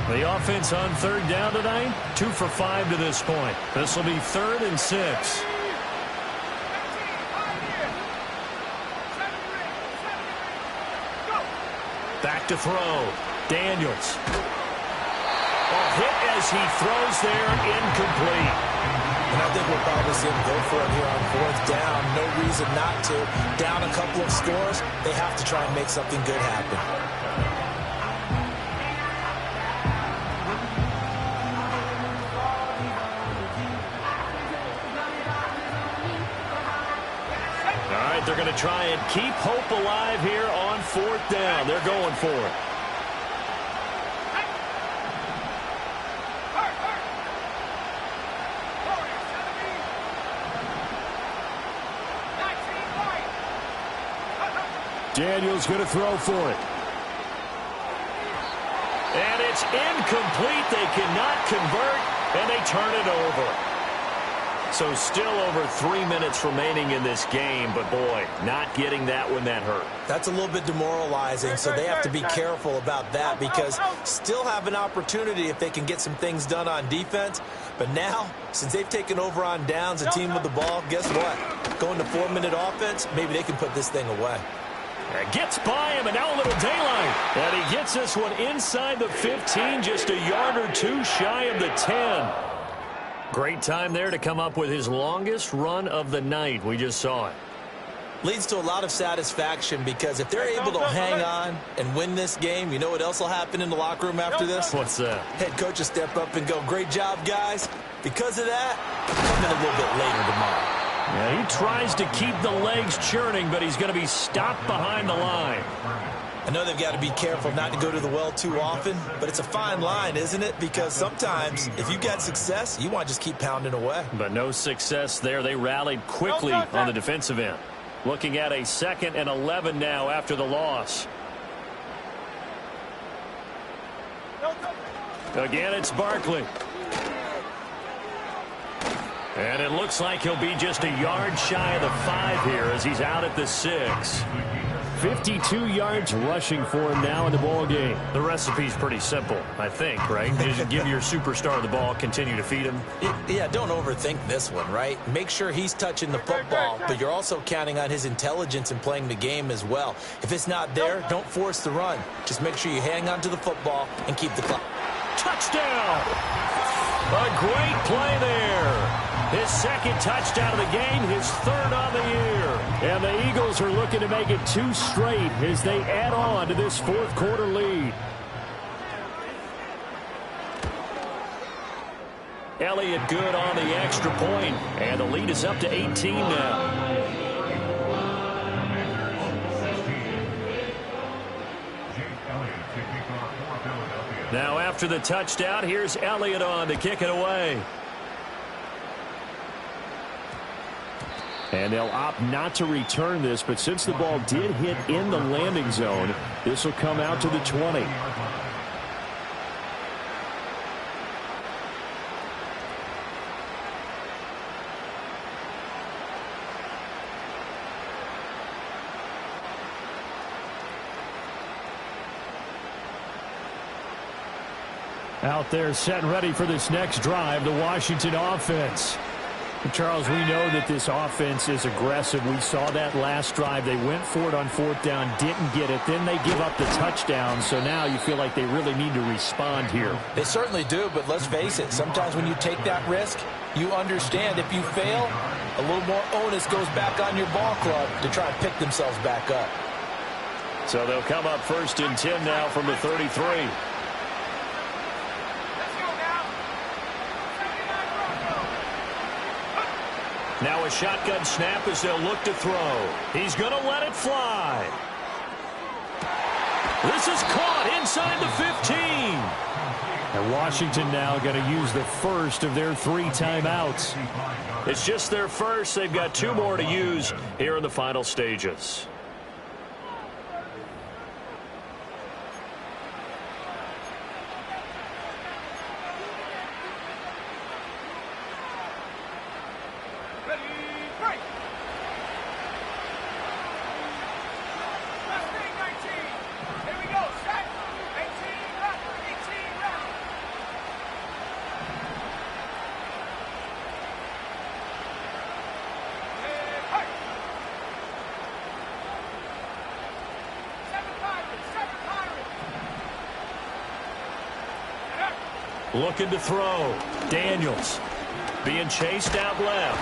The offense on third down tonight, 2 for 5 to this point. This will be 3rd and 6. Back to throw. Daniels. Hit as he throws there, incomplete. And I think we'll probably see him go for it here on 4th down. No reason not to. Down a couple of scores, they have to try and make something good happen. All right, they're going to try and keep hope alive here on 4th down. They're going for it. Daniels going to throw for it. And it's incomplete. They cannot convert, and they turn it over. So still over 3 minutes remaining in this game, but boy, not getting that one that hurt. That's a little bit demoralizing, so they have to be careful about that because still have an opportunity if they can get some things done on defense. But now, since they've taken over on downs, a team with the ball, guess what? Going to 4-minute offense, maybe they can put this thing away. Gets by him, and now a little daylight. And he gets this one inside the 15, just a yard or two shy of the 10. Great time there to come up with his longest run of the night. We just saw it. Leads to a lot of satisfaction because if they're able to hang on and win this game, you know what else will happen in the locker room after this? What's that? Head coach will step up and go, great job, guys. Because of that, come in a little bit later tomorrow. Yeah, he tries to keep the legs churning, but he's going to be stopped behind the line. I know they've got to be careful not to go to the well too often, but it's a fine line, isn't it? Because sometimes if you got success, you want to just keep pounding away. But no success there. They rallied quickly on the defensive end. Looking at a 2nd and 11 now after the loss. Again, it's Barkley. And it looks like he'll be just a yard shy of the 5 here as he's out at the 6. 52 yards rushing for him now in the ball game. The recipe's pretty simple, I think, right? Just give your superstar the ball, continue to feed him. Yeah, don't overthink this one, right? Make sure he's touching the football, but you're also counting on his intelligence in playing the game as well. If it's not there, don't force the run. Just make sure you hang on to the football and keep the clock. Touchdown! A great play there. His 2nd touchdown of the game, his 3rd on the year. And the Eagles are looking to make it 2 straight as they add on to this 4th quarter lead. Elliott good on the extra point, and the lead is up to 18 now. Now after the touchdown, here's Elliott on to kick it away. And they'll opt not to return this, but since the ball did hit in the landing zone, this will come out to the 20. Out there set and ready for this next drive, the Washington offense. Charles, we know that this offense is aggressive. We saw that last drive. They went for it on 4th down, didn't get it. Then they give up the touchdown. So now you feel like they really need to respond here. They certainly do, but let's face it. Sometimes when you take that risk, you understand if you fail, a little more onus goes back on your ball club to try and pick themselves back up. So they'll come up 1st and 10 now from the 33. Now a shotgun snap as they'll look to throw. He's going to let it fly. This is caught inside the 15. And Washington now going to use the first of their 3 timeouts. It's just their first. They've got 2 more to use here in the final stages. Looking to throw. Daniels being chased out left.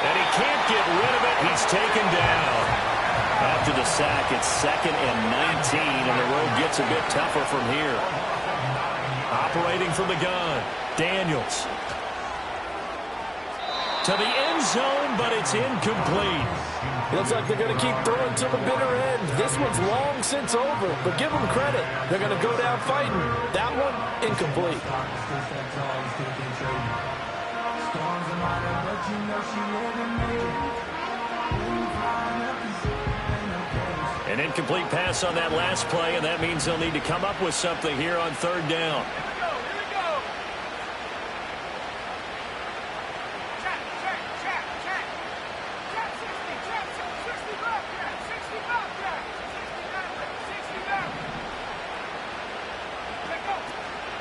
And he can't get rid of it. He's taken down. After the sack, it's 2nd and 19, and the road gets a bit tougher from here. Operating from the gun. Daniels. To the end zone, but it's incomplete. Looks like they're going to keep throwing to the bitter end. This one's long since over, but give them credit. They're going to go down fighting. That one, incomplete. An incomplete pass on that last play, and that means they'll need to come up with something here on 3rd down.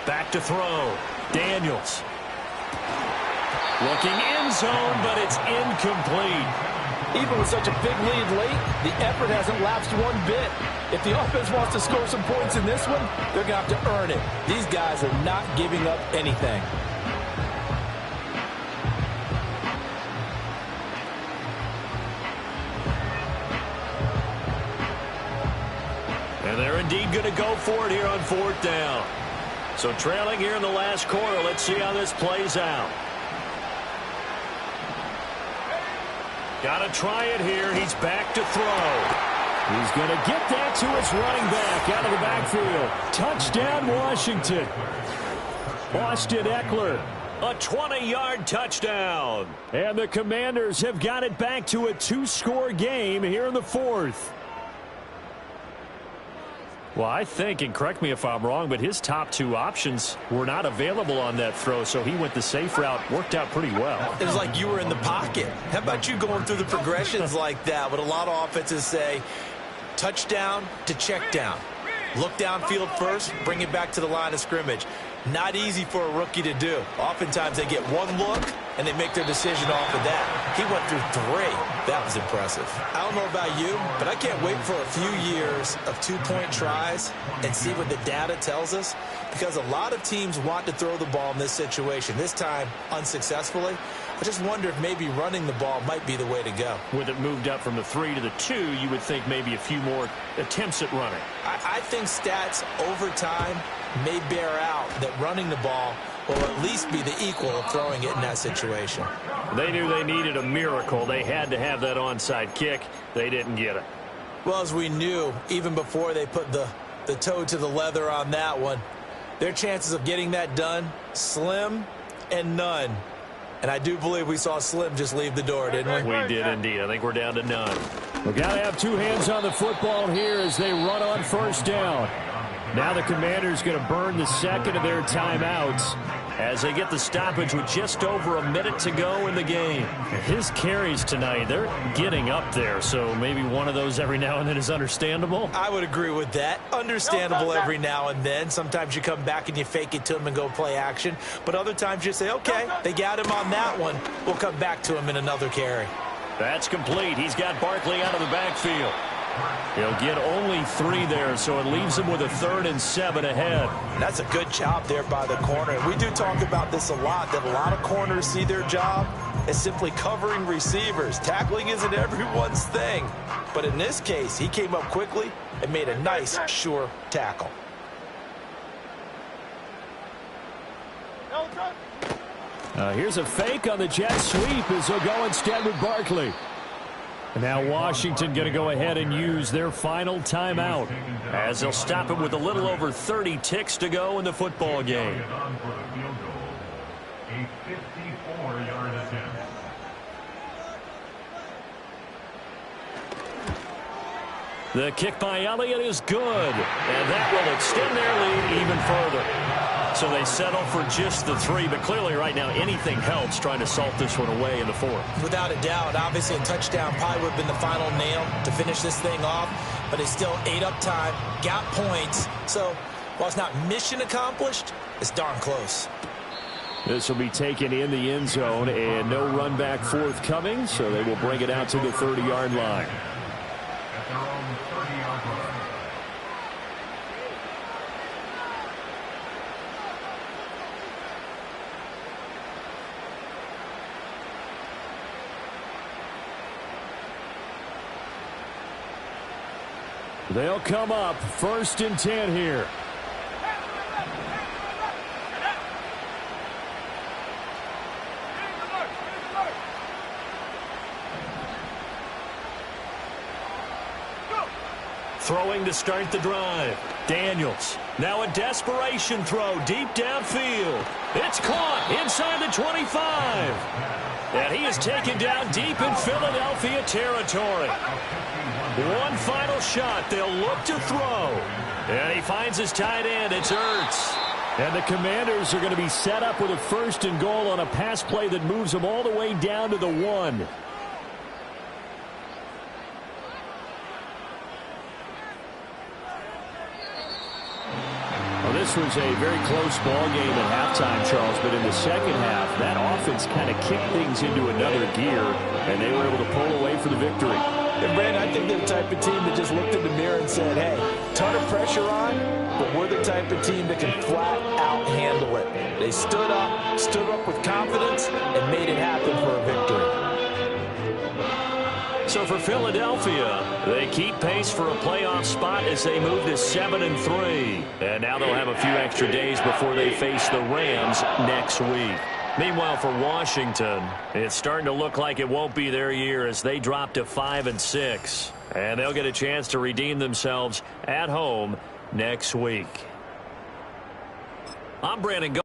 Back to throw. Daniels. Looking end zone, but it's incomplete. Even with such a big lead late, the effort hasn't lapsed one bit. If the offense wants to score some points in this one, they're going to have to earn it. These guys are not giving up anything. And they're indeed going to go for it here on 4th down. So trailing here in the last quarter, let's see how this plays out. Got to try it here. He's back to throw. He's going to get that to his running back out of the backfield. Touchdown, Washington. Austin Eckler, a 20-yard touchdown. And the Commanders have got it back to a 2-score game here in the 4th. Well, I think, and correct me if I'm wrong, but his top 2 options were not available on that throw, so he went the safe route. Worked out pretty well. It was like you were in the pocket. How about you going through the progressions like that? What a lot of offenses say, touchdown to check down. Look downfield first, bring it back to the line of scrimmage. Not easy for a rookie to do. Oftentimes they get one look and they make their decision off of that. He went through 3. That was impressive. I don't know about you, but I can't wait for a few years of 2-point tries and see what the data tells us, because a lot of teams want to throw the ball in this situation. This time unsuccessfully. I just wonder if maybe running the ball might be the way to go. With it moved up from the 3 to the 2, you would think maybe a few more attempts at running. I think stats over time may bear out that running the ball will at least be the equal of throwing it in that situation. They knew they needed a miracle. They had to have that onside kick. They didn't get it. Well, as we knew, even before they put the toe to the leather on that one, their chances of getting that done, slim and none. And I do believe we saw Slim just leave the door, didn't we? We did indeed. I think we're down to none. We've got to have 2 hands on the football here as they run on 1st down. Now the Commanders going to burn the second of their timeouts as they get the stoppage with just over a minute to go in the game. His carries tonight, they're getting up there, so maybe one of those every now and then is understandable. I would agree with that. Understandable every now and then. Sometimes you come back and you fake it to him and go play action. But other times you say, okay, they got him on that one. We'll come back to him in another carry. That's complete. He's got Barkley out of the backfield. He'll get only 3 there, so it leaves him with a 3rd and 7 ahead. That's a good job there by the corner. And we do talk about this a lot, that a lot of corners see their job as simply covering receivers. Tackling isn't everyone's thing. But in this case, he came up quickly and made a nice, sure tackle. Here's a fake on the jet sweep as he'll go instead with Barkley. And now Washington going to go ahead and use their final timeout as they'll stop it with a little over 30 ticks to go in the football game. A 54-yard attempt. The kick by Elliott is good, and that will extend their lead even further. So they settle for just the 3, but clearly right now anything helps trying to salt this one away in the 4th. Without a doubt, obviously a touchdown probably would have been the final nail to finish this thing off, but it's still ate up time, got points. So while it's not mission accomplished, it's darn close. This will be taken in the end zone, and no run back forthcoming, so they will bring it out to the 30-yard line. At their own 30-yard line. They'll come up 1st and 10 here. Throwing to start the drive. Daniels. Now a desperation throw deep downfield. It's caught inside the 25. And he is taken down deep in Philadelphia territory. One final shot. They'll look to throw. And he finds his tight end. It's Ertz. And the Commanders are going to be set up with a 1st and goal on a pass play that moves them all the way down to the 1. Well, this was a very close ball game at halftime, Charles, but in the second half, that offense kind of kicked things into another gear, and they were able to pull away for the victory. And Brandon, I think they're the type of team that just looked in the mirror and said, hey, ton of pressure on, but we're the type of team that can flat out handle it. They stood up with confidence, and made it happen for a victory. So for Philadelphia, they keep pace for a playoff spot as they move to 7-3. And now they'll have a few extra days before they face the Rams next week. Meanwhile, for Washington, it's starting to look like it won't be their year as they drop to 5-6. And they'll get a chance to redeem themselves at home next week. I'm Brandon Go.